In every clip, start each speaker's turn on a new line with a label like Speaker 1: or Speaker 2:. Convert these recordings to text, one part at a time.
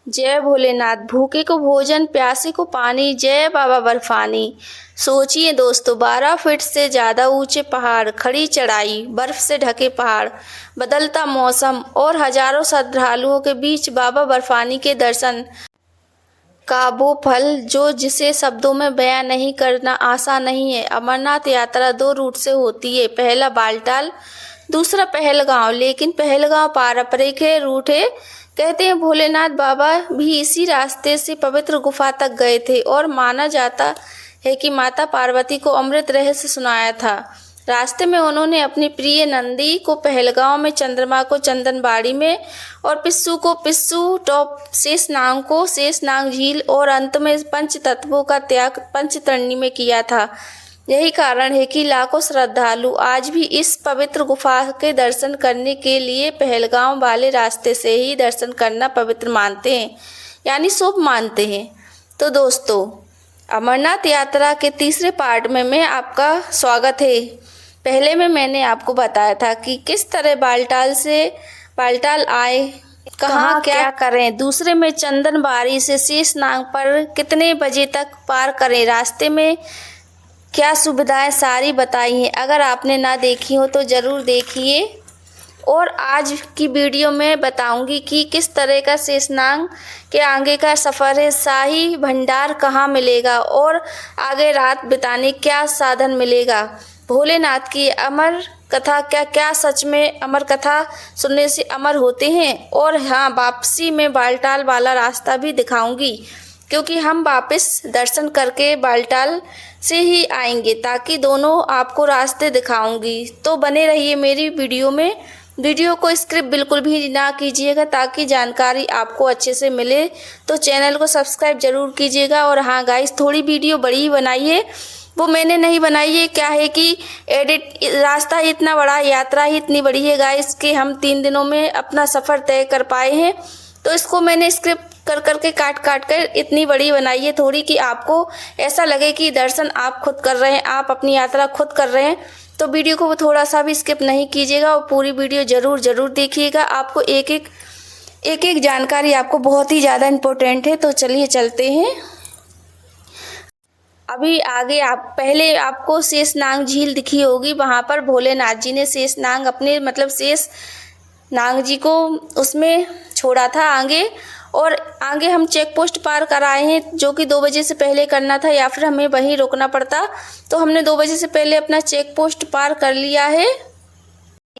Speaker 1: जय भोलेनाथ। भूखे को भोजन, प्यासे को पानी, जय बाबा बर्फानी। सोचिए दोस्तों, 12 फीट से ज़्यादा ऊंचे पहाड़, खड़ी चढ़ाई, बर्फ से ढके पहाड़, बदलता मौसम और हजारों श्रद्धालुओं के बीच बाबा बर्फानी के दर्शन का वो फल जो जिसे शब्दों में बयां नहीं करना आसान नहीं है। अमरनाथ यात्रा 2 रूट से होती है, पहला बालटाल, दूसरा पहलगांव। लेकिन पहलगांव पारंपरिक है, रूट है। कहते हैं भोलेनाथ बाबा भी इसी रास्ते से पवित्र गुफा तक गए थे और माना जाता है कि माता पार्वती को अमृत रहस्य सुनाया था। रास्ते में उन्होंने अपनी प्रिय नंदी को पहलगांव में, चंद्रमा को चंदनबाड़ी में और पिस्सू को पिस्सू टॉप, शेषनाग को शेषनाग झील और अंत में पंच तत्वों का त्याग पंचतरणी में किया था। यही कारण है कि लाखों श्रद्धालु आज भी इस पवित्र गुफा के दर्शन करने के लिए पहलगांव वाले रास्ते से ही दर्शन करना पवित्र मानते हैं, यानी शुभ मानते हैं। तो दोस्तों, अमरनाथ यात्रा के तीसरे पार्ट में मैं आपका स्वागत है। पहले में मैंने आपको बताया था कि किस तरह बालटाल आए, कहाँ क्या करें। दूसरे में चंदनबाड़ी से शेषनाग पर कितने बजे तक पार करें, रास्ते में क्या सुविधाएं सारी बताई हैं। अगर आपने ना देखी हो तो ज़रूर देखिए। और आज की वीडियो में बताऊंगी कि किस तरह का शेषनाग के आगे का सफ़र है, शाही भंडार कहाँ मिलेगा और आगे रात बिताने क्या साधन मिलेगा। भोलेनाथ की अमर कथा, क्या क्या सच में अमर कथा सुनने से अमर होते हैं। और हाँ, वापसी में बालटाल वाला रास्ता भी दिखाऊंगी, क्योंकि हम वापस दर्शन करके बालटाल से ही आएंगे, ताकि दोनों आपको रास्ते दिखाऊंगी। तो बने रहिए मेरी वीडियो में। वीडियो को स्क्रिप्ट बिल्कुल भी ना कीजिएगा, ताकि जानकारी आपको अच्छे से मिले। तो चैनल को सब्सक्राइब जरूर कीजिएगा। और हाँ गाइस, थोड़ी वीडियो बड़ी ही बनाई है, वो मैंने नहीं बनाई है। क्या है कि रास्ता ही इतना बड़ा, यात्रा ही इतनी बड़ी है गाइस कि हम 3 दिनों में अपना सफ़र तय कर पाए हैं। तो इसको मैंने स्क्रिप्ट कर के काट कर इतनी बड़ी बनाई है थोड़ी, कि आपको ऐसा लगे कि दर्शन आप खुद कर रहे हैं, आप अपनी यात्रा खुद कर रहे हैं। तो वीडियो को थोड़ा सा भी स्किप नहीं कीजिएगा और पूरी वीडियो ज़रूर देखिएगा। आपको एक एक जानकारी आपको बहुत ही ज़्यादा इम्पोर्टेंट है। तो चलिए चलते हैं। अभी आगे आप पहले आपको शेषनाग झील दिखी होगी, वहाँ पर भोलेनाथ जी ने शेषनाग अपने शेषनाग जी को उसमें छोड़ा था आगे। और आगे हम चेक पोस्ट पार कराए हैं, जो कि 2 बजे से पहले करना था, या फिर हमें वहीं रुकना पड़ता। तो हमने 2 बजे से पहले अपना चेक पोस्ट पार कर लिया है।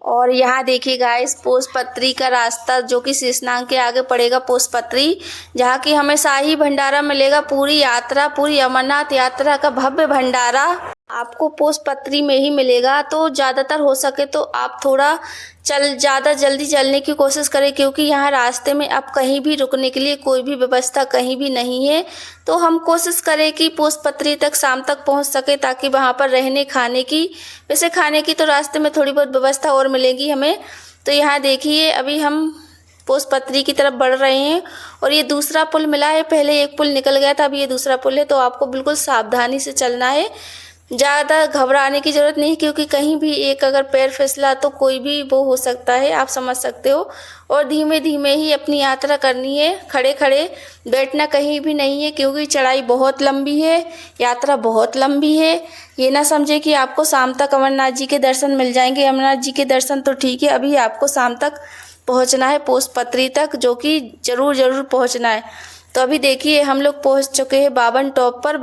Speaker 1: और यहाँ देखिएगा इस पोसपत्री का रास्ता, जो कि शेषनाग के आगे पड़ेगा पोसपत्री, जहाँ की हमें शाही भंडारा मिलेगा। पूरी अमरनाथ यात्रा का भव्य भंडारा आपको पोसपत्री में ही मिलेगा। तो ज़्यादातर हो सके तो आप थोड़ा ज़्यादा जल्दी चलने की कोशिश करें, क्योंकि यहाँ रास्ते में अब कहीं भी रुकने के लिए कोई भी व्यवस्था कहीं भी नहीं है। तो हम कोशिश करें कि पोसपत्री तक शाम तक पहुँच सके, ताकि वहाँ पर रहने खाने की, वैसे खाने की तो रास्ते में थोड़ी बहुत व्यवस्था और मिलेगी हमें। तो यहाँ देखिए, अभी हम पोसपत्री की तरफ बढ़ रहे हैं और ये दूसरा पुल मिला है। पहले एक पुल निकल गया था, अभी ये दूसरा पुल है। तो आपको बिल्कुल सावधानी से चलना है, ज़्यादा घबराने की ज़रूरत नहीं, क्योंकि कहीं भी एक अगर पैर फिसला तो कोई भी वो हो सकता है, आप समझ सकते हो। और धीमे धीमे ही अपनी यात्रा करनी है, खड़े खड़े बैठना कहीं भी नहीं है, क्योंकि चढ़ाई बहुत लंबी है, यात्रा बहुत लंबी है। ये ना समझे कि आपको शाम तक अमरनाथ जी के दर्शन मिल जाएंगे। अमरनाथ जी के दर्शन तो ठीक है, अभी आपको शाम तक पहुँचना है पोसपत्री तक, जो कि ज़रूर पहुँचना है। तो अभी देखिए हम लोग पहुँच चुके हैं 52 टॉप पर।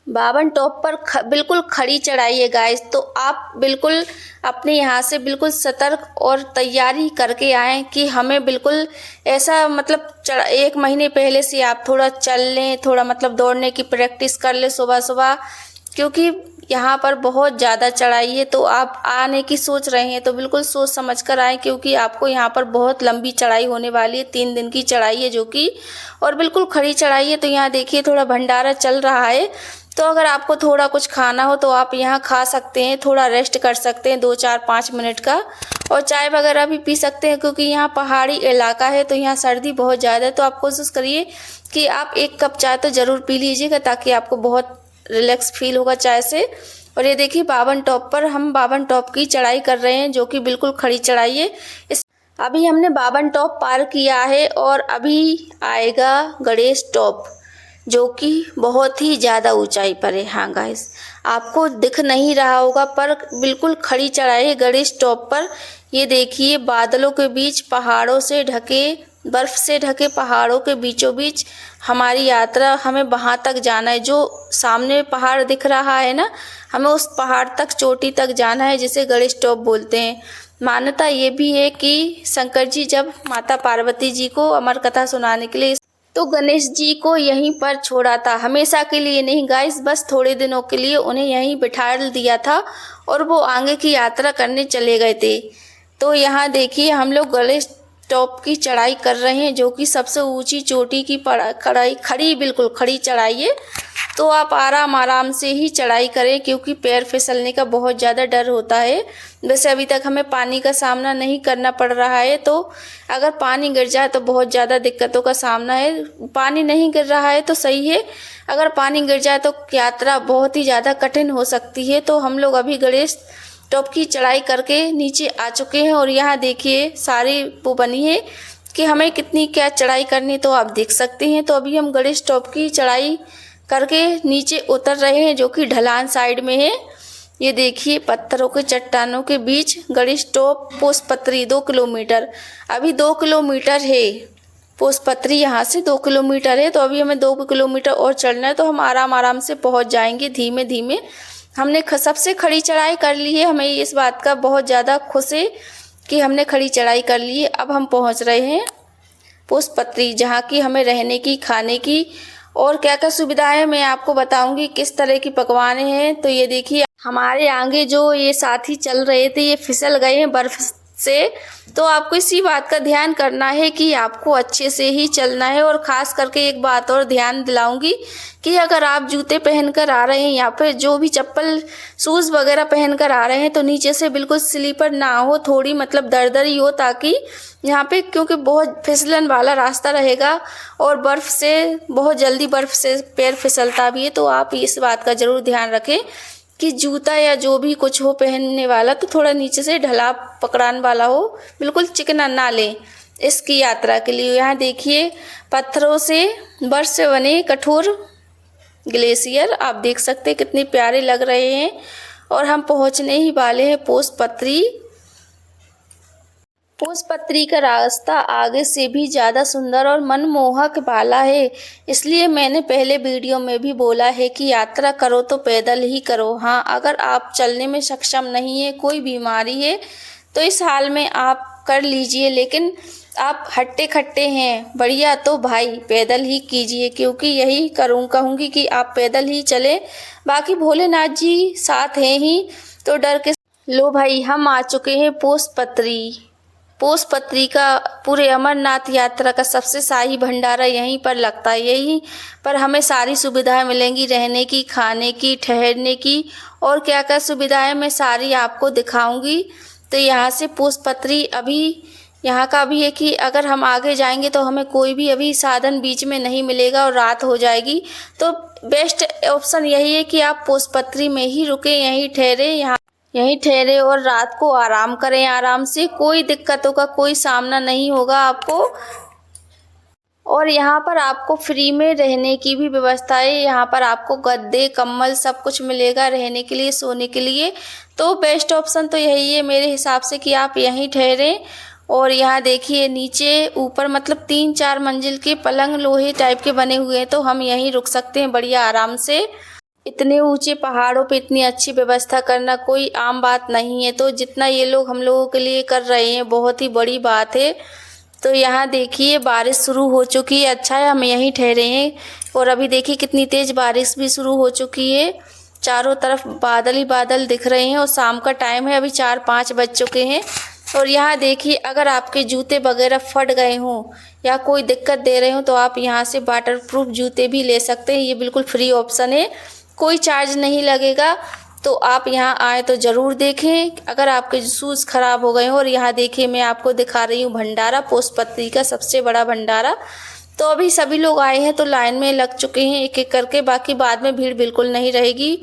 Speaker 1: 52 टॉप पर बिल्कुल खड़ी चढ़ाई है गाइस। तो आप बिल्कुल अपने यहाँ से बिल्कुल सतर्क और तैयारी करके आएँ, कि हमें बिल्कुल ऐसा 1 महीने पहले से आप थोड़ा चल लें, थोड़ा दौड़ने की प्रैक्टिस कर लें सुबह, क्योंकि यहाँ पर बहुत ज़्यादा चढ़ाई है। तो आप आने की सोच रहे हैं तो बिल्कुल सोच समझ कर आएँ, क्योंकि आपको यहाँ पर बहुत लंबी चढ़ाई होने वाली है। 3 दिन की चढ़ाई है जो कि, और बिल्कुल खड़ी चढ़ाई है। तो यहाँ देखिए थोड़ा भंडारा चल रहा है। तो अगर आपको थोड़ा कुछ खाना हो तो आप यहाँ खा सकते हैं, थोड़ा रेस्ट कर सकते हैं 2, 4, 5 मिनट का। और चाय वगैरह भी पी सकते हैं, क्योंकि यहाँ पहाड़ी इलाका है तो यहाँ सर्दी बहुत ज़्यादा है। तो आप कोशिश करिए कि आप 1 कप चाय तो ज़रूर पी लीजिएगा, ताकि आपको बहुत रिलैक्स फील होगा चाय से। और ये देखिए 52 टॉप पर हम 52 टॉप की चढ़ाई कर रहे हैं, जो कि बिल्कुल खड़ी चढ़ाई है। अभी हमने 52 टॉप पार किया है और अभी आएगा गणेश टॉप, जो कि बहुत ही ज़्यादा ऊंचाई पर है। हाँ गाइस, आपको दिख नहीं रहा होगा पर बिल्कुल खड़ी चढ़ाई है गणेश टॉप पर। ये देखिए, बादलों के बीच, पहाड़ों से ढके, बर्फ़ से ढके पहाड़ों के बीचों बीच हमारी यात्रा, हमें वहाँ तक जाना है। जो सामने पहाड़ दिख रहा है ना, हमें उस पहाड़ तक, चोटी तक जाना है, जिसे गणेश टॉप बोलते हैं। मान्यता ये भी है कि शंकर जी जब माता पार्वती जी को अमर कथा सुनाने के लिए तो गणेश जी को यहीं पर छोड़ा था। हमेशा के लिए नहीं गाइस, बस थोड़े दिनों के लिए उन्हें यहीं बिठा दिया था और वो आगे की यात्रा करने चले गए थे। तो यहाँ देखिए, हम लोग गणेश टॉप की चढ़ाई कर रहे हैं, जो कि सबसे ऊंची चोटी की बिल्कुल खड़ी चढ़ाई है। तो आप आराम आराम से ही चढ़ाई करें, क्योंकि पैर फिसलने का बहुत ज़्यादा डर होता है। वैसे अभी तक हमें पानी का सामना नहीं करना पड़ रहा है, तो अगर पानी गिर जाए तो बहुत ज़्यादा दिक्कतों का सामना है। पानी नहीं गिर रहा है तो सही है, अगर पानी गिर जाए तो यात्रा बहुत ही ज़्यादा कठिन हो सकती है। तो हम लोग अभी गणेश टॉप की चढ़ाई करके नीचे आ चुके हैं और यहाँ देखिए सारी वो बनी है कि हमें कितनी क्या चढ़ाई करनी, तो आप देख सकते हैं। तो अभी हम गणेश टॉप की चढ़ाई करके नीचे उतर रहे हैं, जो कि ढलान साइड में है। ये देखिए, पत्थरों के चट्टानों के बीच गणेश टॉप पोसपत्री 2 किलोमीटर, अभी 2 किलोमीटर है। पोसपत्री यहाँ से 2 किलोमीटर है, तो अभी हमें 2 किलोमीटर और चढ़ना है। तो हम आराम आराम से पहुँच जाएंगे धीमे धीमे। हमने सबसे खड़ी चढ़ाई कर ली है, हमें इस बात का बहुत ज़्यादा खुश है कि हमने खड़ी चढ़ाई कर ली है। अब हम पहुँच रहे हैं पोसपत्री, जहाँ की हमें रहने की, खाने की और क्या क्या सुविधाएं मैं आपको बताऊंगी, किस तरह की पकवान हैं। तो ये देखिए, हमारे आगे जो ये साथी चल रहे थे, ये फिसल गए हैं बर्फ़ से। तो आपको इसी बात का ध्यान करना है कि आपको अच्छे से ही चलना है। और ख़ास करके एक बात और ध्यान दिलाऊंगी कि अगर आप जूते पहनकर आ रहे हैं या फिर जो भी चप्पल, शूज़ वगैरह पहनकर आ रहे हैं, तो नीचे से बिल्कुल स्लीपर ना हो, थोड़ी मतलब दरदरी हो, ताकि यहाँ पे, क्योंकि बहुत फिसलन वाला रास्ता रहेगा और बर्फ़ से, बहुत जल्दी बर्फ़ से पैर फिसलता भी है। तो आप इस बात का ज़रूर ध्यान रखें कि जूता या जो भी कुछ हो पहनने वाला, तो थोड़ा नीचे से ढला पकड़ान वाला हो, बिल्कुल चिकना ना लें इसकी यात्रा के लिए। यहाँ देखिए, पत्थरों से, बर्फ से बने कठोर ग्लेशियर आप देख सकते हैं, कितने प्यारे लग रहे हैं। और हम पहुँचने ही वाले हैं पोसपत्री। पोसपत्री का रास्ता आगे से भी ज़्यादा सुंदर और मनमोहक वाला है। इसलिए मैंने पहले वीडियो में भी बोला है कि यात्रा करो तो पैदल ही करो। हाँ, अगर आप चलने में सक्षम नहीं है, कोई बीमारी है, तो इस हाल में आप कर लीजिए। लेकिन आप हट्टे खट्टे हैं बढ़िया, तो भाई पैदल ही कीजिए, क्योंकि यही कहूँगी कि आप पैदल ही चलें। बाकी भोलेनाथ जी साथ हैं ही, तो डर के। लो भाई, हम आ चुके हैं पोसपत्री। पोसपत्री का, पूरे अमरनाथ यात्रा का सबसे शाही भंडारा यहीं पर लगता है। यहीं पर हमें सारी सुविधाएं मिलेंगी, रहने की, खाने की, ठहरने की, और क्या क्या सुविधाएं मैं सारी आपको दिखाऊंगी। तो यहाँ से पोसपत्री, अभी यहाँ का भी है कि अगर हम आगे जाएंगे तो हमें कोई भी अभी साधन बीच में नहीं मिलेगा और रात हो जाएगी। तो बेस्ट ऑप्शन यही है कि आप पोसपत्री में ही रुकें, यहीं ठहरे और रात को आराम करें आराम से। कोई दिक्कतों का कोई सामना नहीं होगा आपको। और यहाँ पर आपको फ्री में रहने की भी व्यवस्था है। यहाँ पर आपको गद्दे, कंबल सब कुछ मिलेगा रहने के लिए, सोने के लिए। तो बेस्ट ऑप्शन तो यही है मेरे हिसाब से कि आप यहीं ठहरें। और यहाँ देखिए, नीचे ऊपर मतलब 3-4 मंजिल के पलंग लोहे टाइप के बने हुए हैं, तो हम यहीं रुक सकते हैं बढ़िया आराम से। इतने ऊंचे पहाड़ों पे इतनी अच्छी व्यवस्था करना कोई आम बात नहीं है। तो जितना ये लोग हम लोगों के लिए कर रहे हैं, बहुत ही बड़ी बात है। तो यहाँ देखिए, बारिश शुरू हो चुकी है। अच्छा है हम यहीं ठहरे हैं। और अभी देखिए कितनी तेज़ बारिश भी शुरू हो चुकी है, चारों तरफ बादल ही बादल दिख रहे हैं। और शाम का टाइम है, अभी 4-5 बज चुके हैं। और यहाँ देखिए, अगर आपके जूते वगैरह फट गए हों या कोई दिक्कत दे रहे हो, तो आप यहाँ से वाटरप्रूफ जूते भी ले सकते हैं। ये बिल्कुल फ्री ऑप्शन है, कोई चार्ज नहीं लगेगा। तो आप यहाँ आए तो ज़रूर देखें अगर आपके शूज़ ख़राब हो गए हो। और यहाँ देखिए, मैं आपको दिखा रही हूँ भंडारा, पोसपत्री का सबसे बड़ा भंडारा। तो अभी सभी लोग आए हैं तो लाइन में लग चुके हैं एक एक करके, बाकी बाद में भीड़ बिल्कुल नहीं रहेगी।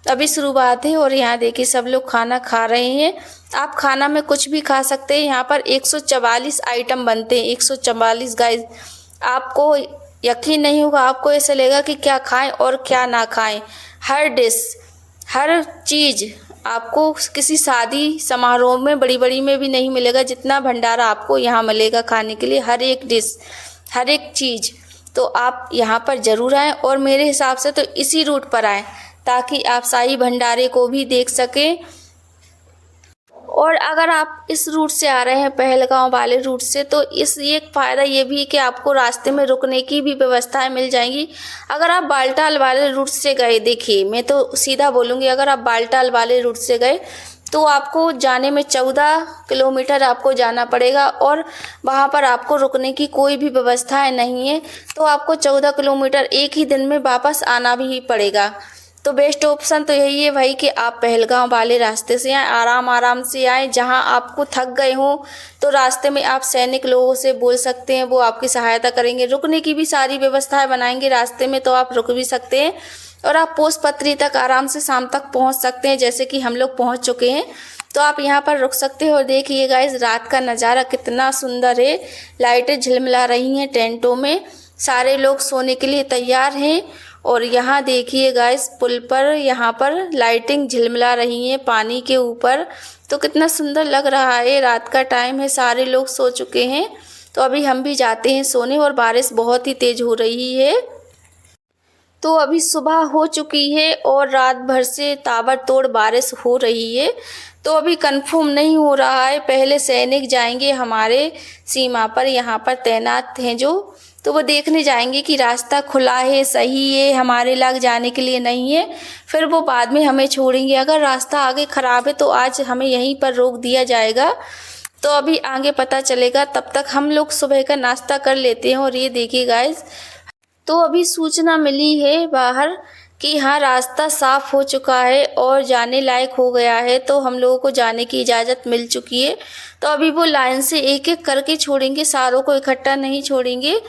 Speaker 1: अभी शुरुआत है और यहाँ देखिए सब लोग खाना खा रहे हैं। आप खाना में कुछ भी खा सकते हैं। यहाँ पर 144 आइटम बनते हैं, 144 गाइस। आपको यकीन नहीं होगा, आपको ऐसा लगेगा कि क्या खाएं और क्या ना खाएं। हर डिश, हर चीज़ आपको किसी शादी समारोह में, बड़ी बड़ी में भी नहीं मिलेगा जितना भंडारा आपको यहाँ मिलेगा खाने के लिए। हर एक डिश, हर एक चीज़। तो आप यहाँ पर ज़रूर आएँ और मेरे हिसाब से तो इसी रूट पर आएँ ताकि आप शाही भंडारे को भी देख सकें। और अगर आप इस रूट से आ रहे हैं, पहलगांव वाले रूट से, तो इस एक फ़ायदा ये भी है कि आपको रास्ते में रुकने की भी व्यवस्थाएं मिल जाएंगी। अगर आप बालटाल वाले रूट से गए, देखिए मैं तो सीधा बोलूँगी, अगर आप बालटाल वाले रूट से गए तो आपको जाने में 14 किलोमीटर आपको जाना पड़ेगा और वहाँ पर आपको रुकने की कोई भी व्यवस्थाएं नहीं है। तो आपको 14 किलोमीटर एक ही दिन में वापस आना भी पड़ेगा। तो बेस्ट ऑप्शन तो यही है भाई कि आप पहलगांव वाले रास्ते से आएँ, आराम से आएँ। जहां आपको थक गए हों तो रास्ते में आप सैनिक लोगों से बोल सकते हैं, वो आपकी सहायता करेंगे। रुकने की भी सारी व्यवस्थाएं बनाएंगे रास्ते में, तो आप रुक भी सकते हैं और आप पोस्टपत्री तक आराम से शाम तक पहुंच सकते हैं, जैसे कि हम लोग पहुंच चुके हैं। तो आप यहां पर रुक सकते हो। और देखिए गाइस, रात का नज़ारा कितना सुंदर है। लाइटें झिलमिला रही हैं टेंटों में, सारे लोग सोने के लिए तैयार हैं। और यहाँ देखिए गाइस, पुल पर यहाँ पर लाइटिंग झिलमिला रही है पानी के ऊपर, तो कितना सुंदर लग रहा है। रात का टाइम है, सारे लोग सो चुके हैं। तो अभी हम भी जाते हैं सोने। और बारिश बहुत ही तेज़ हो रही है। तो अभी सुबह हो चुकी है और रात भर से ताबड़तोड़ बारिश हो रही है। तो अभी कंफर्म नहीं हो रहा है। पहले सैनिक जाएंगे हमारे सीमा पर, यहाँ पर तैनात हैं जो, तो वो देखने जाएंगे कि रास्ता खुला है, सही है, हमारे लाग जाने के लिए नहीं है। फिर वो बाद में हमें छोड़ेंगे। अगर रास्ता आगे ख़राब है तो आज हमें यहीं पर रोक दिया जाएगा। तो अभी आगे पता चलेगा। तब तक हम लोग सुबह का नाश्ता कर लेते हैं। और ये देखिए गाइस, तो अभी सूचना मिली है बाहर कि हाँ, रास्ता साफ़ हो चुका है और जाने लायक हो गया है। तो हम लोगों को जाने की इजाज़त मिल चुकी है। तो अभी वो लाइन से एक एक करके छोड़ेंगे, सारों को इकट्ठा नहीं छोड़ेंगे।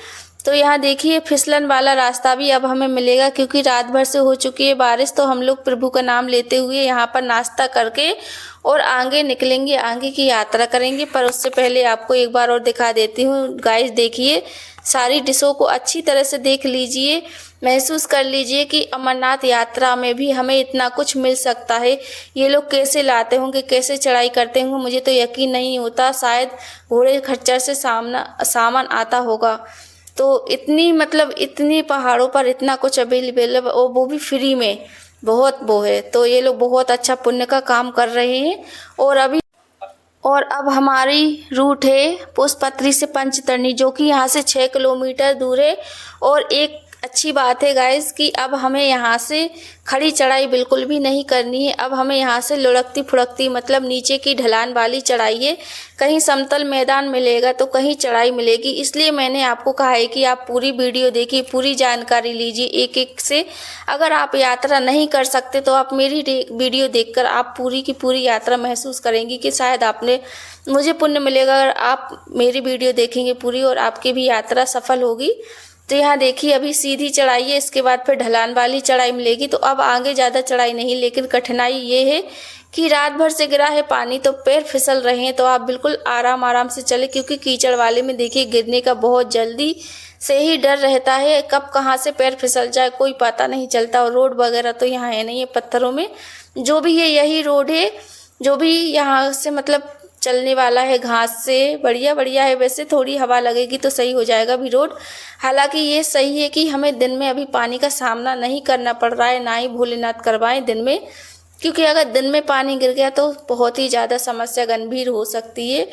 Speaker 1: तो यहाँ देखिए, फिसलन वाला रास्ता भी अब हमें मिलेगा, क्योंकि रात भर से हो चुकी है बारिश। तो हम लोग प्रभु का नाम लेते हुए यहाँ पर नाश्ता करके और आगे निकलेंगे, आगे की यात्रा करेंगे। पर उससे पहले आपको एक बार और दिखा देती हूँ गाइस। देखिए, सारी डिशों को अच्छी तरह से देख लीजिए, महसूस कर लीजिए कि अमरनाथ यात्रा में भी हमें इतना कुछ मिल सकता है। ये लोग कैसे लाते होंगे, कैसे चढ़ाई करते होंगे, मुझे तो यकीन नहीं होता। शायद घोड़े खच्चर से सामान आता होगा। तो इतनी पहाड़ों पर इतना कुछ अवेलेबल है, और वो भी फ्री में, बहुत वो है। तो ये लोग बहुत अच्छा पुण्य का काम कर रहे हैं। और अब हमारी रूट है पुष्पपत्री से पंचतरणी, जो कि यहाँ से 6 किलोमीटर दूर है। और एक अच्छी बात है गाइस कि अब हमें यहाँ से खड़ी चढ़ाई बिल्कुल भी नहीं करनी है। अब हमें यहाँ से लुढ़कती फुढ़कती, नीचे की ढलान वाली चढ़ाई है। कहीं समतल मैदान मिलेगा तो कहीं चढ़ाई मिलेगी। इसलिए मैंने आपको कहा है कि आप पूरी वीडियो देखिए, पूरी जानकारी लीजिए एक एक से। अगर आप यात्रा नहीं कर सकते तो आप मेरी वीडियो देखकर आप पूरी की पूरी यात्रा महसूस करेंगी कि शायद आपने, मुझे पुण्य मिलेगा अगर आप मेरी वीडियो देखेंगे पूरी, और आपकी भी यात्रा सफल होगी। तो यहाँ देखिए, अभी सीधी चढ़ाई है, इसके बाद फिर ढलान वाली चढ़ाई मिलेगी। तो अब आगे ज़्यादा चढ़ाई नहीं, लेकिन कठिनाई ये है कि रात भर से गिरा है पानी, तो पैर फिसल रहे हैं। तो आप बिल्कुल आराम से चले, क्योंकि कीचड़ वाले में देखिए गिरने का बहुत जल्दी से ही डर रहता है। कब कहाँ से पैर फिसल जाए कोई पता नहीं चलता। और रोड वगैरह तो यहाँ है नहीं है, पत्थरों में जो भी है यही रोड है, जो भी यहाँ से चलने वाला है घास से। बढ़िया है। वैसे थोड़ी हवा लगेगी तो सही हो जाएगा भी रोड। हालांकि ये सही है कि हमें दिन में अभी पानी का सामना नहीं करना पड़ रहा है, ना ही भोलेनाथ करवाएं दिन में, क्योंकि अगर दिन में पानी गिर गया तो बहुत ही ज़्यादा समस्या गंभीर हो सकती है।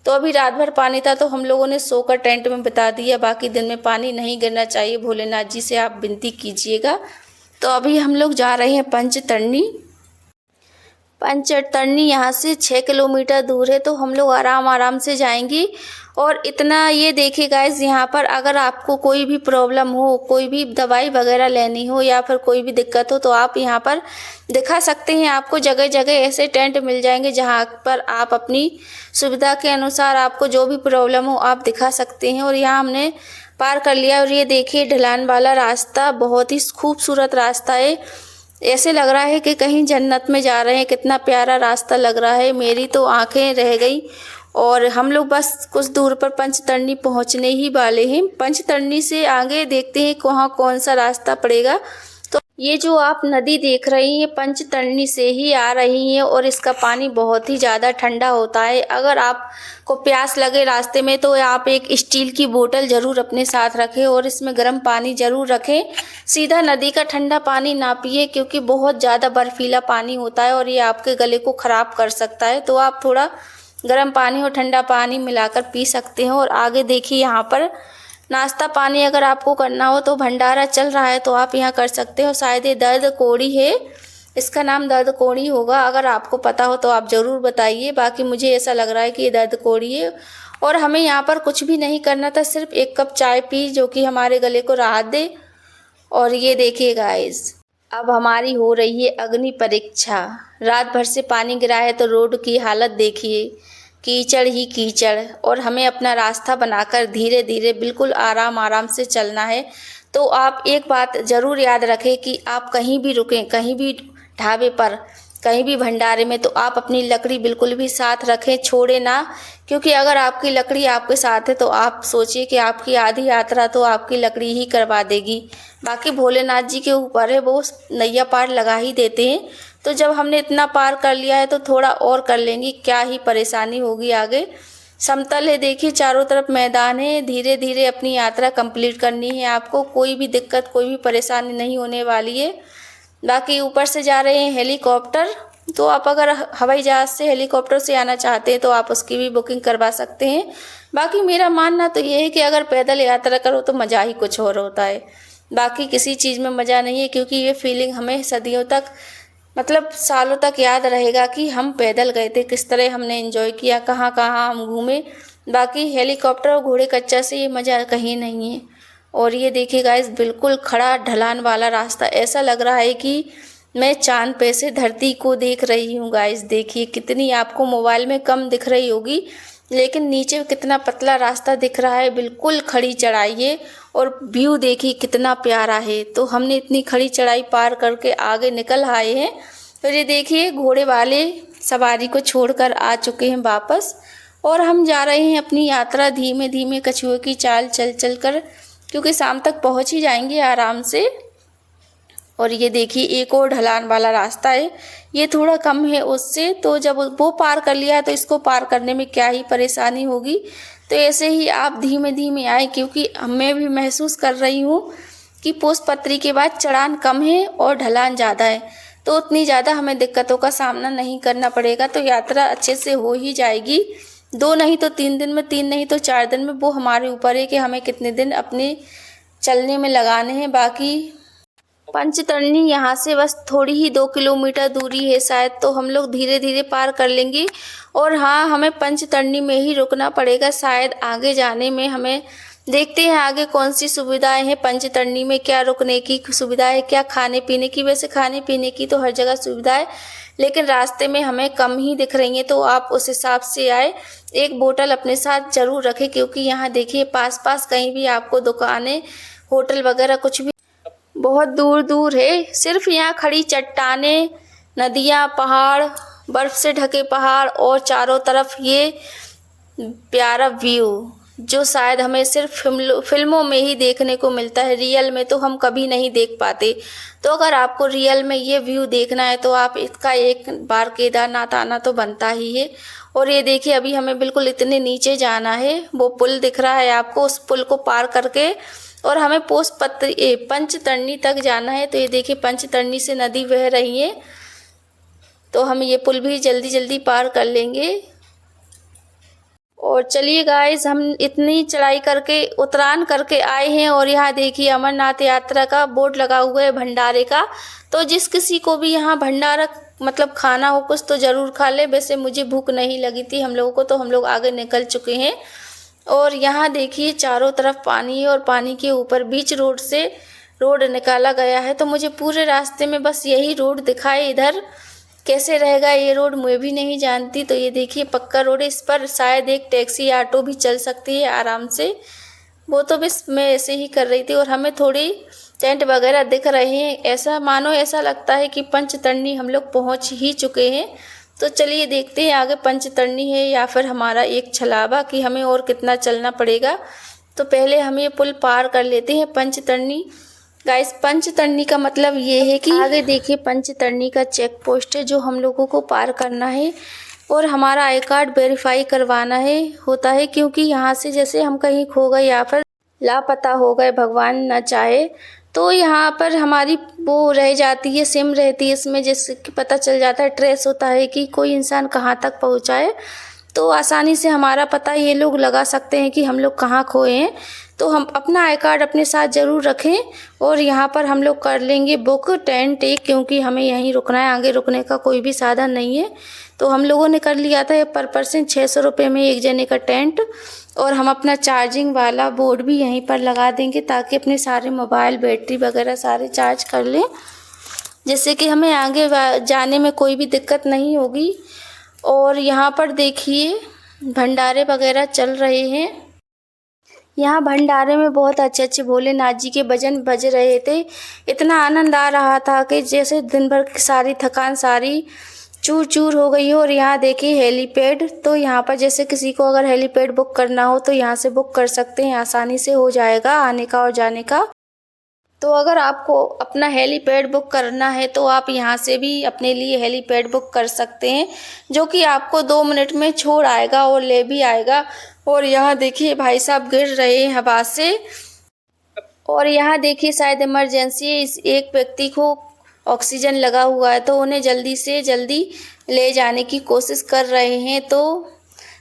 Speaker 1: तो अभी रात भर पानी था तो हम लोगों ने सोकर टेंट में बिता दिया। बाकी दिन में पानी नहीं गिरना चाहिए, भोलेनाथ जी से आप विनती कीजिएगा। तो अभी हम लोग जा रहे हैं पंचतरणी यहाँ से 6 किलोमीटर दूर है। तो हम लोग आराम से जाएंगे। और इतना ये देखिए गाइस, यहाँ पर अगर आपको कोई भी प्रॉब्लम हो, कोई भी दवाई वगैरह लेनी हो या फिर कोई भी दिक्कत हो, तो आप यहाँ पर दिखा सकते हैं। आपको जगह जगह ऐसे टेंट मिल जाएंगे जहाँ पर आप अपनी सुविधा के अनुसार आपको जो भी प्रॉब्लम हो आप दिखा सकते हैं। और यहाँ हमने पार कर लिया। और ये देखिए ढलान वाला रास्ता, बहुत ही खूबसूरत रास्ता है। ऐसे लग रहा है कि कहीं जन्नत में जा रहे हैं। कितना प्यारा रास्ता लग रहा है, मेरी तो आंखें रह गई। और हम लोग बस कुछ दूर पर पंचतरणी पहुंचने ही वाले हैं। पंचतरणी से आगे देखते हैं वहाँ कौन सा रास्ता पड़ेगा। तो ये जो आप नदी देख रही हैं पंचतरणी से ही आ रही हैं और इसका पानी बहुत ही ज़्यादा ठंडा होता है। अगर आपको प्यास लगे रास्ते में तो आप एक स्टील की बोतल ज़रूर अपने साथ रखें और इसमें गर्म पानी ज़रूर रखें। सीधा नदी का ठंडा पानी ना पिए क्योंकि बहुत ज़्यादा बर्फीला पानी होता है और ये आपके गले को ख़राब कर सकता है। तो आप थोड़ा गर्म पानी और ठंडा पानी मिलाकर पी सकते हैं। और आगे देखिए यहाँ पर नाश्ता पानी अगर आपको करना हो तो भंडारा चल रहा है तो आप यहाँ कर सकते हो। शायद ये दर्द कौड़ी है, इसका नाम दर्द कौड़ी होगा। अगर आपको पता हो तो आप ज़रूर बताइए। बाकी मुझे ऐसा लग रहा है कि ये दर्द कौड़ी है। और हमें यहाँ पर कुछ भी नहीं करना था, सिर्फ एक कप चाय पी जो कि हमारे गले को राहत दे। और ये देखिए गाइस, अब हमारी हो रही है अग्नि परीक्षा। रात भर से पानी गिरा है तो रोड की हालत देखिए, कीचड़ ही कीचड़। और हमें अपना रास्ता बनाकर धीरे धीरे बिल्कुल आराम आराम से चलना है। तो आप एक बात ज़रूर याद रखें कि आप कहीं भी रुकें, कहीं भी ढाबे पर, कहीं भी भंडारे में, तो आप अपनी लकड़ी बिल्कुल भी साथ रखें, छोड़े ना। क्योंकि अगर आपकी लकड़ी आपके साथ है तो आप सोचिए कि आपकी आधी यात्रा तो आपकी लकड़ी ही करवा देगी। बाकी भोलेनाथ जी के ऊपर है, वो नैया पार लगा ही देते हैं। तो जब हमने इतना पार कर लिया है तो थोड़ा और कर लेंगे, क्या ही परेशानी होगी आगे। समतल है, देखिए चारों तरफ मैदान है। धीरे धीरे अपनी यात्रा कंप्लीट करनी है आपको, कोई भी दिक्कत कोई भी परेशानी नहीं होने वाली है। बाकी ऊपर से जा रहे हैं हेलीकॉप्टर, तो आप अगर हवाई जहाज़ से हेलीकॉप्टर से आना चाहते हैं तो आप उसकी भी बुकिंग करवा सकते हैं। बाकी मेरा मानना तो ये है कि अगर पैदल यात्रा करो तो मज़ा ही कुछ और होता है। बाकी किसी चीज़ में मज़ा नहीं है, क्योंकि ये फीलिंग हमें सदियों तक, मतलब सालों तक याद रहेगा कि हम पैदल गए थे, किस तरह हमने एंजॉय किया, कहाँ कहाँ हम घूमे। बाकी हेलीकॉप्टर और घोड़े कच्चा से ये मज़ा कहीं नहीं है। और ये देखिए गाइस, बिल्कुल खड़ा ढलान वाला रास्ता, ऐसा लग रहा है कि मैं चांद पे से धरती को देख रही हूँ। गाइस देखिए, कितनी आपको मोबाइल में कम दिख रही होगी, लेकिन नीचे कितना पतला रास्ता दिख रहा है। बिल्कुल खड़ी चढ़ाई है और व्यू देखिए कितना प्यारा है। तो हमने इतनी खड़ी चढ़ाई पार करके आगे निकल आए हैं। तो ये देखिए, घोड़े वाले सवारी को छोड़कर आ चुके हैं वापस, और हम जा रहे हैं अपनी यात्रा धीमे धीमे कछुए की चाल चल चल कर, क्योंकि शाम तक पहुंच ही जाएंगे आराम से। और ये देखिए, एक और ढलान वाला रास्ता है, ये थोड़ा कम है उससे। तो जब वो पार कर लिया है तो इसको पार करने में क्या ही परेशानी होगी। तो ऐसे ही आप धीमे धीमे आए, क्योंकि मैं भी महसूस कर रही हूँ कि पोषपत्री के बाद चढ़ान कम है और ढलान ज़्यादा है, तो उतनी ज़्यादा हमें दिक्कतों का सामना नहीं करना पड़ेगा। तो यात्रा अच्छे से हो ही जाएगी। 2 नहीं तो 3 दिन में, 3 नहीं तो 4 दिन में, वो हमारे ऊपर है कि हमें कितने दिन अपने चलने में लगाने हैं। बाकी पंचतरणी यहाँ से बस थोड़ी ही 2 किलोमीटर दूरी है शायद, तो हम लोग धीरे धीरे पार कर लेंगे। और हाँ, हमें पंचतरणी में ही रुकना पड़ेगा शायद। आगे जाने में हमें देखते हैं आगे कौन सी सुविधाएं हैं पंचतरणी में, क्या रुकने की सुविधा है, क्या खाने पीने की। वैसे खाने पीने की तो हर जगह सुविधा है, लेकिन रास्ते में हमें कम ही दिख रही हैं, तो आप उस हिसाब से आए। एक बोतल अपने साथ ज़रूर रखें, क्योंकि यहाँ देखिए पास पास कहीं भी आपको दुकानें, होटल वगैरह कुछ भी बहुत दूर दूर है। सिर्फ यहाँ खड़ी चट्टानें, नदियाँ, पहाड़, बर्फ़ से ढके पहाड़ और चारों तरफ ये प्यारा व्यू, जो शायद हमें सिर्फ फिल्मों में ही देखने को मिलता है। रियल में तो हम कभी नहीं देख पाते। तो अगर आपको रियल में ये व्यू देखना है तो आप इसका एक बार केदारनाथ आना तो बनता ही है। और ये देखिए, अभी हमें बिल्कुल इतने नीचे जाना है, वो पुल दिख रहा है आपको, उस पुल को पार करके और हमें पंचतरणी तक जाना है। तो ये देखिए, पंचतरणी से नदी बह रही है, तो हम ये पुल भी जल्दी जल्दी पार कर लेंगे। और चलिए गाइस, हम इतनी चढ़ाई करके उतरान करके आए हैं, और यहाँ देखिए अमरनाथ यात्रा का बोर्ड लगा हुआ है भंडारे का। तो जिस किसी को भी यहाँ भंडारा मतलब खाना हो कुछ तो ज़रूर खा ले। वैसे मुझे भूख नहीं लगी थी हम लोगों को, तो हम लोग आगे निकल चुके हैं। और यहाँ देखिए चारों तरफ पानी है, और पानी के ऊपर बीच रोड से रोड निकाला गया है। तो मुझे पूरे रास्ते में बस यही रोड दिखाए। इधर कैसे रहेगा ये रोड मैं भी नहीं जानती। तो ये देखिए पक्का रोड है, इस पर शायद एक टैक्सी या ऑटो भी चल सकती है आराम से। वो तो बस मैं ऐसे ही कर रही थी। और हमें थोड़ी टेंट वगैरह दिख रहे हैं। ऐसा मानो ऐसा लगता है कि पंचतरणी हम लोग पहुंच ही चुके हैं। तो चलिए देखते हैं आगे पंचतरणी है या फिर हमारा एक छलावा कि हमें और कितना चलना पड़ेगा। तो पहले हम ये पुल पार कर लेते हैं पंचतरणी। गाइस, पंचतरणी का मतलब ये है कि आगे देखिए पंचतरणी का चेक पोस्ट है जो हम लोगों को पार करना है और हमारा आई कार्ड वेरीफाई करवाना है होता है, क्योंकि यहाँ से जैसे हम कहीं खो गए या फिर लापता हो गए, भगवान न चाहे, तो यहाँ पर हमारी वो रह जाती है, सिम रहती है इसमें, जिससे कि पता चल जाता है, ट्रेस होता है कि कोई इंसान कहाँ तक पहुँचा है। तो आसानी से हमारा पता ये लोग लगा सकते हैं कि हम लोग कहाँ खोए हैं। तो हम अपना आई कार्ड अपने साथ ज़रूर रखें और यहाँ पर हम लोग कर लेंगे बुक टेंट एक, क्योंकि हमें यहीं रुकना है, आगे रुकने का कोई भी साधन नहीं है। तो हम लोगों ने कर लिया था पर पर्सन 600 रुपये में एक जने का टेंट, और हम अपना चार्जिंग वाला बोर्ड भी यहीं पर लगा देंगे ताकि अपने सारे मोबाइल बैटरी वगैरह सारे चार्ज कर लें, जिससे कि हमें आगे जाने में कोई भी दिक्कत नहीं होगी। और यहाँ पर देखिए भंडारे वगैरह चल रहे हैं। यहाँ भंडारे में बहुत अच्छे अच्छे भोलेनाथ जी के भजन बज रहे थे। इतना आनंद आ रहा था कि जैसे दिन भर की सारी थकान सारी चूर चूर हो गई हो। और यहाँ देखिए हेलीपैड, तो यहाँ पर जैसे किसी को अगर हेलीपैड बुक करना हो तो यहाँ से बुक कर सकते हैं, आसानी से हो जाएगा आने का और जाने का। तो अगर आपको अपना हेलीपैड बुक करना है तो आप यहाँ से भी अपने लिए हेलीपैड बुक कर सकते हैं, जो कि आपको 2 मिनट में छोड़ आएगा और ले भी आएगा। और यहाँ देखिए भाई साहब गिर रहे हैं हवा से। और यहाँ देखिए शायद इमरजेंसी है, इस एक व्यक्ति को ऑक्सीजन लगा हुआ है तो उन्हें जल्दी से जल्दी ले जाने की कोशिश कर रहे हैं। तो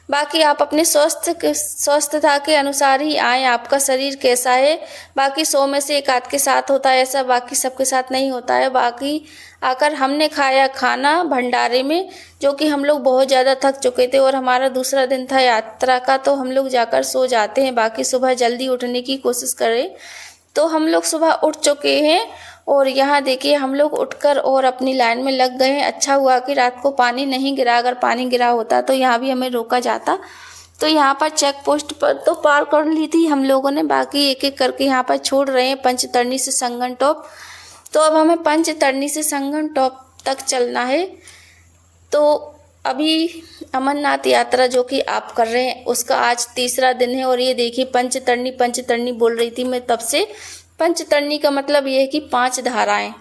Speaker 1: बाकी आप अपने स्वस्थता के अनुसार ही आएँ, आपका शरीर कैसा है। बाकी 100 में से एक आध के साथ होता है ऐसा, बाकी सबके साथ नहीं होता है। बाकी आकर हमने खाया खाना भंडारे में, जो कि हम लोग बहुत ज़्यादा थक चुके थे और हमारा दूसरा दिन था यात्रा का, तो हम लोग जाकर सो जाते हैं। बाकी सुबह जल्दी उठने की कोशिश करें। तो हम लोग सुबह उठ चुके हैं और यहाँ देखिए हम लोग उठकर और अपनी लाइन में लग गए हैं। अच्छा हुआ कि रात को पानी नहीं गिरा, अगर पानी गिरा होता तो यहाँ भी हमें रोका जाता। तो यहाँ पर चेक पोस्ट पर तो पार कर ली थी हम लोगों ने, बाकी एक एक करके यहाँ पर छोड़ रहे हैं पंचतरणी से संगम टॉप। तो अब हमें पंचतरणी से संगम टॉप तक चलना है। तो अभी अमरनाथ यात्रा जो कि आप कर रहे हैं उसका आज तीसरा दिन है। और ये देखिए पंचतरणी पंचतरणी बोल रही थी मैं तब से। पंचतरणी का मतलब ये है कि 5 धाराएं,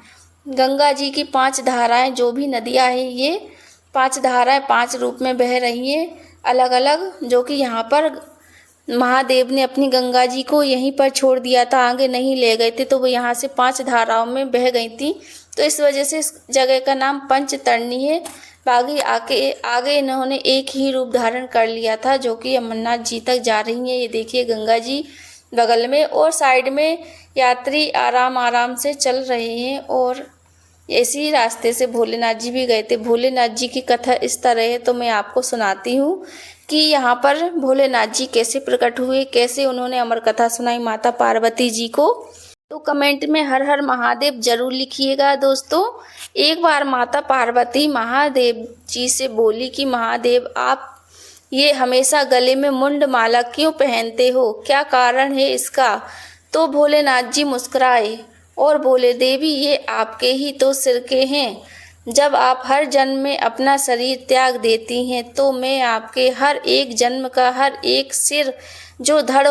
Speaker 1: गंगा जी की 5 धाराएं, जो भी नदियां हैं ये 5 धाराएं 5 रूप में बह रही हैं अलग अलग, जो कि यहाँ पर महादेव ने अपनी गंगा जी को यहीं पर छोड़ दिया था, आगे नहीं ले गए थे, तो वो यहाँ से 5 धाराओं में बह गई थी। तो इस वजह से इस जगह का नाम पंचतरणी है। बाकी आगे इन्होंने एक ही रूप धारण कर लिया था, जो कि अमरनाथ जी तक जा रही हैं। ये देखिए गंगा जी बगल में और साइड में यात्री आराम आराम से चल रहे हैं। और इसी रास्ते से भोलेनाथ जी भी गए थे। भोलेनाथ जी की कथा इस तरह है, तो मैं आपको सुनाती हूँ कि यहाँ पर भोलेनाथ जी कैसे प्रकट हुए, कैसे उन्होंने अमर कथा सुनाई माता पार्वती जी को। तो कमेंट में हर हर महादेव जरूर लिखिएगा दोस्तों। एक बार माता पार्वती महादेव जी से बोली कि महादेव आप ये हमेशा गले में मुंड माला क्यों पहनते हो, क्या कारण है इसका। तो भोलेनाथ जी मुस्कुराए और बोले देवी ये आपके ही तो सिर के हैं, जब आप हर जन्म में अपना शरीर त्याग देती हैं तो मैं आपके हर एक जन्म का हर एक सिर जो धड़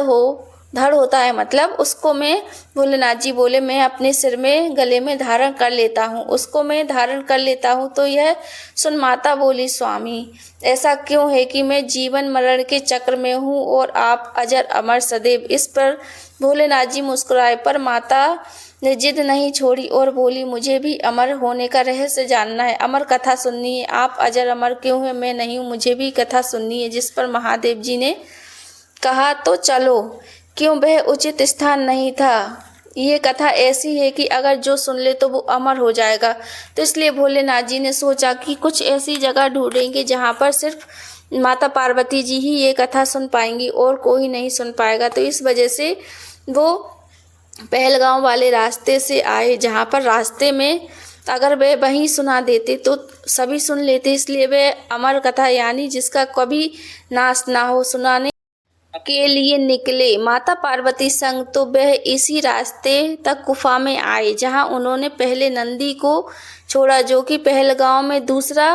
Speaker 1: होता है मतलब उसको मैं, भोलेनाथ जी बोले मैं अपने सिर में गले में धारण कर लेता हूँ, उसको मैं धारण कर लेता हूँ। तो यह सुन माता बोली स्वामी ऐसा क्यों है कि मैं जीवन मरण के चक्र में हूँ और आप अजर अमर सदैव। इस पर भोलेनाथ जी मुस्कुराए, पर माता ने जिद नहीं छोड़ी और बोली मुझे भी अमर होने का रहस्य जानना है, अमर कथा सुननी है। आप अजर अमर क्यों है, मैं नहीं हूँ, मुझे भी कथा सुननी है। जिस पर महादेव जी ने कहा तो चलो, क्यों वह उचित स्थान नहीं था। ये कथा ऐसी है कि अगर जो सुन ले तो वो अमर हो जाएगा। तो इसलिए भोलेनाथ जी ने सोचा कि कुछ ऐसी जगह ढूंढेंगे जहाँ पर सिर्फ माता पार्वती जी ही ये कथा सुन पाएंगी और कोई नहीं सुन पाएगा। तो इस वजह से वो पहलगांव वाले रास्ते से आए, जहाँ पर रास्ते में अगर वे वहीं सुना देते तो सभी सुन लेते। इसलिए वे अमर कथा यानी जिसका कभी नाश ना हो, सुनाने के लिए निकले माता पार्वती संग, तो वह इसी रास्ते तक गुफा में आए जहां उन्होंने पहले नंदी को छोड़ा जो कि पहलगांव में, दूसरा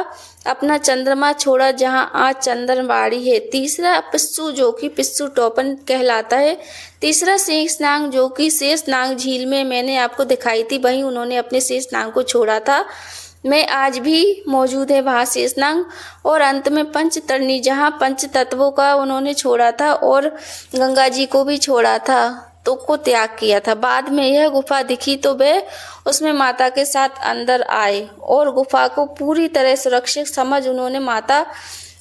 Speaker 1: अपना चंद्रमा छोड़ा जहां आज चंदनबाड़ी है, तीसरा पिस्सू जो कि पिस्सू टोपन कहलाता है, तीसरा शेषनाग जो कि शेषनाग झील में मैंने आपको दिखाई थी, वहीं उन्होंने अपने शेषनाग को छोड़ा था। में आज भी मौजूद है वहाँ शेषनाग। और अंत में पंचतरणी जहाँ पंच तत्वों का उन्होंने छोड़ा था और गंगा जी को भी छोड़ा था, तो को त्याग किया था। बाद में यह गुफा दिखी तो वे उसमें माता के साथ अंदर आए और गुफा को पूरी तरह सुरक्षित समझ उन्होंने माता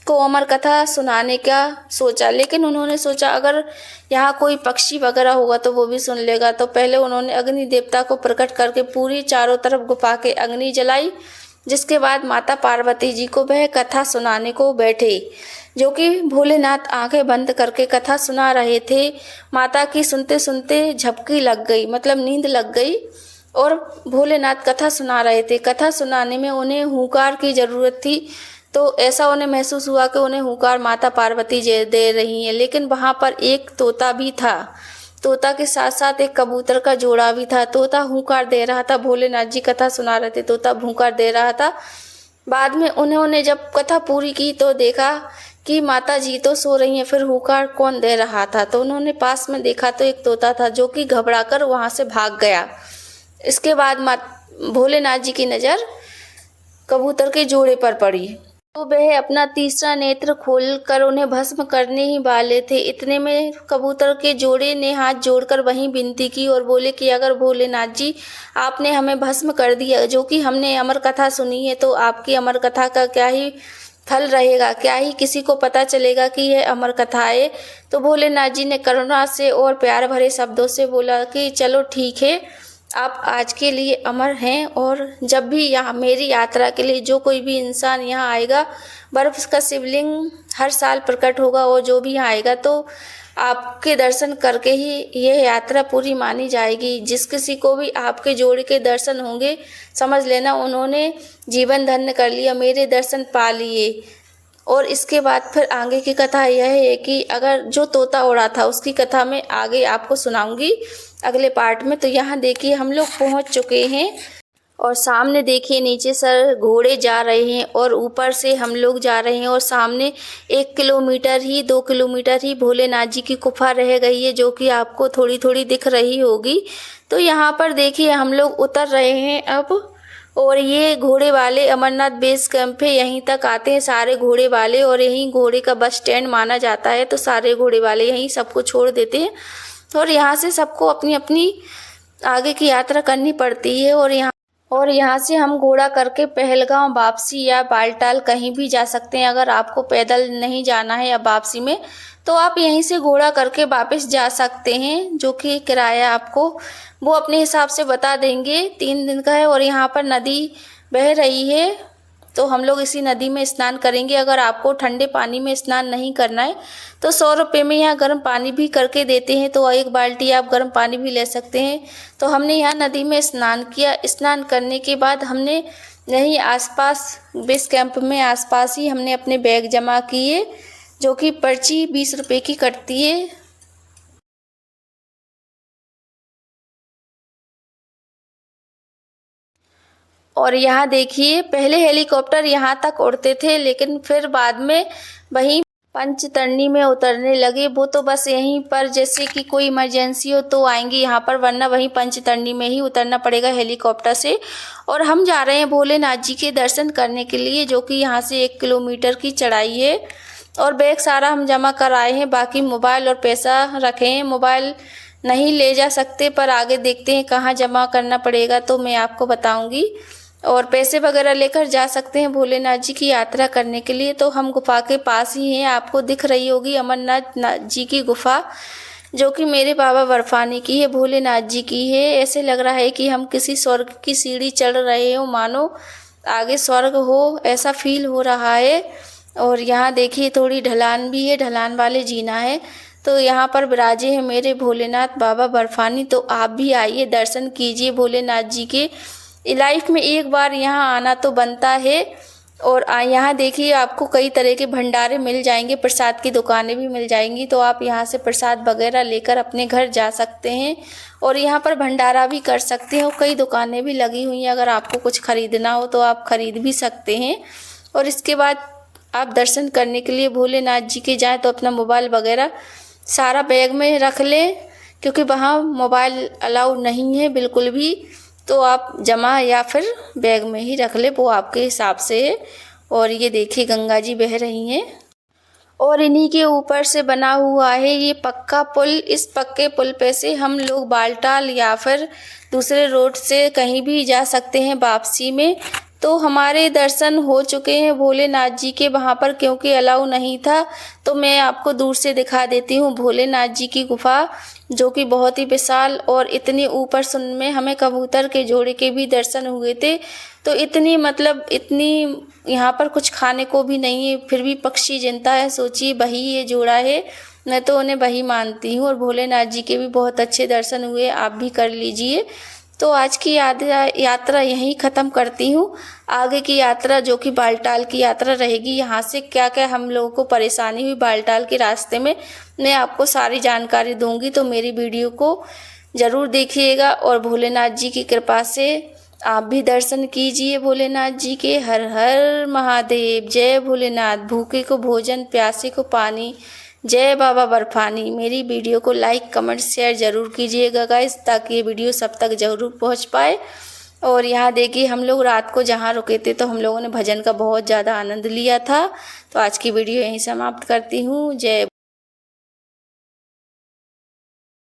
Speaker 1: को अमर कथा सुनाने का सोचा। लेकिन उन्होंने सोचा अगर यहाँ कोई पक्षी वगैरह होगा तो वो भी सुन लेगा, तो पहले उन्होंने अग्नि देवता को प्रकट करके पूरी चारों तरफ गुफा के अग्नि जलाई, जिसके बाद माता पार्वती जी को वह कथा सुनाने को बैठे, जो कि भोलेनाथ आंखें बंद करके कथा सुना रहे थे। माता की सुनते सुनते झपकी लग गई, मतलब नींद लग गई, और भोलेनाथ कथा सुना रहे थे। कथा सुनाने में उन्हें हुंकार की ज़रूरत थी, तो ऐसा उन्हें महसूस हुआ कि उन्हें हुंकार माता पार्वती जी दे रही हैं। लेकिन वहाँ पर एक तोता भी था, तोता के साथ साथ एक कबूतर का जोड़ा भी था। तोता हुंकार दे रहा था, भोलेनाथ जी कथा सुना रहे थे, तोता हुंकार दे रहा था। बाद में उन्होंने जब कथा पूरी की तो देखा कि माता जी तो सो रही हैं, फिर हुंकार कौन दे रहा था, तो उन्होंने पास में देखा तो एक तोता था जो कि घबराकर वहाँ से भाग गया। इसके बाद भोलेनाथ जी की नज़र कबूतर के जोड़े पर पड़ी, तो वह अपना तीसरा नेत्र खोलकर उन्हें भस्म करने ही वाले थे। इतने में कबूतर के जोड़े ने हाथ जोड़कर वहीं विनती की और बोले कि अगर भोलेनाथ जी आपने हमें भस्म कर दिया, जो कि हमने अमर कथा सुनी है, तो आपकी अमर कथा का क्या ही फल रहेगा, क्या ही किसी को पता चलेगा कि यह अमर कथा है। तो भोलेनाथ जी ने करुणा से और प्यार भरे शब्दों से बोला कि चलो ठीक है, आप आज के लिए अमर हैं, और जब भी यहाँ मेरी यात्रा के लिए जो कोई भी इंसान यहाँ आएगा, बर्फ़ का शिवलिंग हर साल प्रकट होगा, और जो भी यहाँ आएगा तो आपके दर्शन करके ही यह यात्रा पूरी मानी जाएगी। जिस किसी को भी आपके जोड़े के दर्शन होंगे, समझ लेना उन्होंने जीवन धन्य कर लिया, मेरे दर्शन पा लिए। और इसके बाद फिर आगे की कथा यह है कि अगर जो तोता उड़ा था उसकी कथा मैं आगे आपको सुनाऊंगी अगले पार्ट में। तो यहाँ देखिए हम लोग पहुँच चुके हैं, और सामने देखिए नीचे सर घोड़े जा रहे हैं और ऊपर से हम लोग जा रहे हैं, और सामने 1 किलोमीटर ही 2 किलोमीटर ही भोलेनाथ जी की गुफा रह गई है, जो कि आपको थोड़ी थोड़ी दिख रही होगी। तो यहाँ पर देखिए हम लोग उतर रहे हैं अब, और ये घोड़े वाले अमरनाथ बेस कैंप है, यहीं तक आते हैं सारे घोड़े वाले, और यहीं घोड़े का बस स्टैंड माना जाता है। तो सारे घोड़े वाले यहीं सबको छोड़ देते हैं, और यहाँ से सबको अपनी अपनी आगे की यात्रा करनी पड़ती है। और यहाँ से हम घोड़ा करके पहलगांव वापसी या बालटाल कहीं भी जा सकते हैं। अगर आपको पैदल नहीं जाना है या वापसी में, तो आप यहीं से घोड़ा करके वापस जा सकते हैं, जो कि किराया आपको वो अपने हिसाब से बता देंगे। 3 दिन का है, और यहाँ पर नदी बह रही है, तो हम लोग इसी नदी में स्नान करेंगे। अगर आपको ठंडे पानी में स्नान नहीं करना है तो 100 रुपये में यहाँ गर्म पानी भी करके देते हैं, तो 1 बाल्टी आप गर्म पानी भी ले सकते हैं। तो हमने यहाँ नदी में स्नान किया। स्नान करने के बाद हमने यहीं आसपास बेस कैंप में आसपास ही हमने अपने बैग जमा किए, जो कि पर्ची 20 रुपये की कटती है। और यहाँ देखिए पहले हेलीकॉप्टर यहाँ तक उड़ते थे, लेकिन फिर बाद में वहीं पंचतरणी में उतरने लगे। वो तो बस यहीं पर जैसे कि कोई इमरजेंसी हो तो आएंगे यहाँ पर, वरना वहीं पंचतरणी में ही उतरना पड़ेगा हेलीकॉप्टर से। और हम जा रहे हैं भोलेनाथ जी के दर्शन करने के लिए, जो कि यहाँ से 1 किलोमीटर की चढ़ाई है। और बैग सारा हम जमा कर आए हैं, बाकी मोबाइल और पैसा रखे हैं। मोबाइल नहीं ले जा सकते, पर आगे देखते हैं कहाँ जमा करना पड़ेगा, तो मैं आपको बताऊँगी। और पैसे वगैरह लेकर जा सकते हैं भोलेनाथ जी की यात्रा करने के लिए। तो हम गुफा के पास ही हैं, आपको दिख रही होगी अमरनाथ जी की गुफा, जो कि मेरे बाबा बर्फानी की है, भोलेनाथ जी की है। ऐसे लग रहा है कि हम किसी स्वर्ग की सीढ़ी चढ़ रहे हो, मानो आगे स्वर्ग हो, ऐसा फील हो रहा है। और यहाँ देखिए थोड़ी ढलान भी है, ढलान वाले जीना है। तो यहाँ पर विराजे हैं मेरे भोलेनाथ बाबा बर्फानी। तो आप भी आइए, दर्शन कीजिए भोलेनाथ जी के। लाइफ में एक बार यहाँ आना तो बनता है, और यहाँ देखिए आपको कई तरह के भंडारे मिल जाएंगे, प्रसाद की दुकानें भी मिल जाएंगी, तो आप यहाँ से प्रसाद वगैरह लेकर अपने घर जा सकते हैं और यहाँ पर भंडारा भी कर सकते हैं। और कई दुकानें भी लगी हुई हैं, अगर आपको कुछ ख़रीदना हो तो आप ख़रीद भी सकते हैं। और इसके बाद आप दर्शन करने के लिए भोलेनाथ जी के जाएँ तो अपना मोबाइल वगैरह सारा बैग में रख लें, क्योंकि वहाँ मोबाइल अलाउ नहीं है बिल्कुल भी, तो आप जमा या फिर बैग में ही रख ले, वो आपके हिसाब से है। और ये देखिए गंगा जी बह रही हैं और इन्हीं के ऊपर से बना हुआ है ये पक्का पुल। इस पक्के पुल पे से हम लोग बालटाल या फिर दूसरे रोड से कहीं भी जा सकते हैं वापसी में। तो हमारे दर्शन हो चुके हैं भोलेनाथ जी के वहाँ पर, क्योंकि अलाउ नहीं था तो मैं आपको दूर से दिखा देती हूँ भोलेनाथ जी की गुफा, जो कि बहुत ही विशाल और इतनी ऊपर सुन में हमें कबूतर के जोड़े के भी दर्शन हुए थे। तो इतनी मतलब इतनी यहाँ पर कुछ खाने को भी नहीं है, फिर भी पक्षी जिंदा है, सोचिए वही ये जोड़ा है, मैं तो उन्हें वही मानती हूँ। और भोलेनाथ जी के भी बहुत अच्छे दर्शन हुए, आप भी कर लीजिए। तो आज की यात्रा यहीं ख़त्म करती हूँ। आगे की यात्रा जो कि बालटाल की यात्रा रहेगी, यहाँ से क्या क्या हम लोगों को परेशानी हुई बालटाल के रास्ते में, मैं आपको सारी जानकारी दूंगी। तो मेरी वीडियो को ज़रूर देखिएगा और भोलेनाथ जी की कृपा से आप भी दर्शन कीजिए भोलेनाथ जी के। हर हर महादेव, जय भोलेनाथ। भूखे को भोजन, प्यासे को पानी, जय बाबा बर्फानी। मेरी वीडियो को लाइक कमेंट शेयर ज़रूर कीजिएगा गाइस, ताकि ये वीडियो सब तक ज़रूर पहुंच पाए। और यहाँ देखिए हम लोग रात को जहाँ रुके थे तो हम लोगों ने भजन का बहुत ज़्यादा आनंद लिया था। तो आज की वीडियो यहीं समाप्त करती हूँ। जय